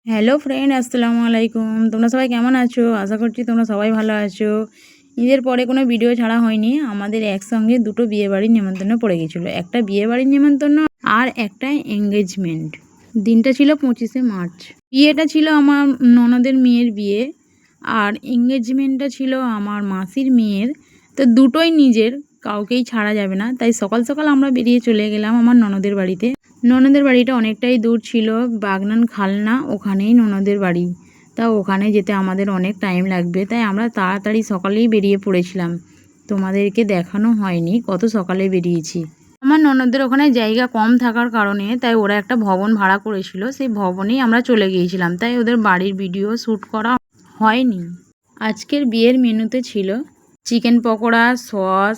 Hello friend, আসসালামু আলাইকুম। তোমরা সবাই কেমন আছো? আশা করছি তোমরা সবাই ভালো আছো। ঈদের পরে কোনো ভিডিও ছাড়া হয়নি। আমাদের একসঙ্গে দুটো বিয়েবাড়ির নিমন্ত্রণ পড়ে গেছিলো। একটা বিয়েবাড়ির নিমন্ত্রণ আর একটা এঙ্গেজমেন্ট। দিনটা ছিল 25শে মার্চ। বিয়েটা ছিল আমার ননদের মেয়ের বিয়ে, আর এঙ্গেজমেন্টটা ছিল আমার মাসির মেয়ের। তো দুটোই নিজের, কাউকেই ছাড়া যাবে না। তাই সকাল সকাল আমরা বেরিয়ে চলে গেলাম আমার ননদের বাড়িতে। ননদের বাড়িটা অনেকটাই দূর ছিল, বাগনান খালনা, ওখানেই ননদের বাড়ি। তা ওখানে যেতে আমাদের অনেক টাইম লাগবে, তাই আমরা তাড়াতাড়ি সকালেই বেরিয়ে পড়েছিলাম। তোমাদেরকে দেখানো হয়নি কত সকালে বেরিয়েছি। আমার ননদের ওখানে জায়গা কম থাকার কারণে তাই ওরা একটা ভবন ভাড়া করেছিল, সেই ভবনেই আমরা চলে গিয়েছিলাম। তাই ওদের বাড়ির ভিডিও শ্যুট করা হয়নি। আজকের বিয়ের মেনুতে ছিল চিকেন পকোড়া, সস,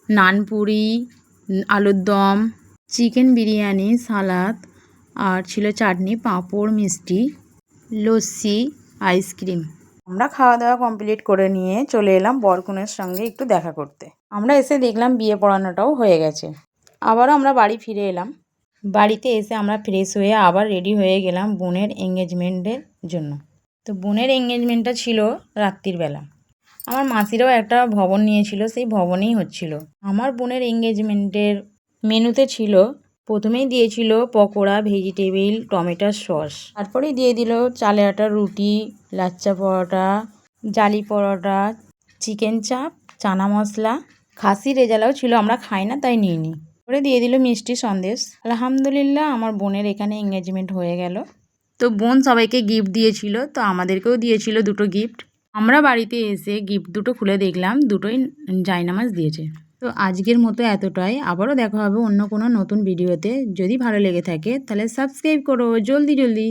নানপুরি, আলুর দম, চিকেন বিরিয়ানি, সালাদ, আর ছিল চাটনি, পাঁপড়, মিষ্টি, লস্যি, আইসক্রিম। আমরা খাওয়া দাওয়া কমপ্লিট করে নিয়ে চলে এলাম বরকনের সঙ্গে একটু দেখা করতে। আমরা এসে দেখলাম বিয়ে পড়ানোটাও হয়ে গেছে। আবারও আমরা বাড়ি ফিরে এলাম। বাড়িতে এসে আমরা ফ্রেশ হয়ে আবার রেডি হয়ে গেলাম বোনের এঙ্গেজমেন্টের জন্য। তো বোনের এঙ্গেজমেন্টটা ছিল রাত্রির বেলা। আমার মাসিরাও একটা ভবন নিয়েছিল, সেই ভবনেই হচ্ছিল। আমার বোনের এঙ্গেজমেন্টের মেনুতে ছিল, প্রথমেই দিয়েছিল পকোড়া, ভেজিটেবিল, টমেটোর সস। তারপরেই দিয়ে দিল চালের আটার রুটি, লাচ্চা পরোটা, জালি পরোটা, চিকেন চাপ, চানা মশলা, খাসি রেজালাও ছিল, আমরা খাই না তাই নিইনি। পরে দিয়ে দিল মিষ্টি সন্দেশ। আলহামদুলিল্লাহ, আমার বোনের এখানে এঙ্গেজমেন্ট হয়ে গেল। তো বোন সবাইকে গিফট দিয়েছিল, তো আমাদেরকেও দিয়েছিল দুটো গিফট। আমরা বাড়িতে এসে গিফট দুটো খুলে দেখলাম দুটোই জায়নামাজ দিয়েছে। তো আজকের মতো এতটাই। আবারও দেখা হবে অন্য কোনো নতুন ভিডিওতে। যদি ভালো লেগে থাকে তাহলে সাবস্ক্রাইব করো জলদি জলদি।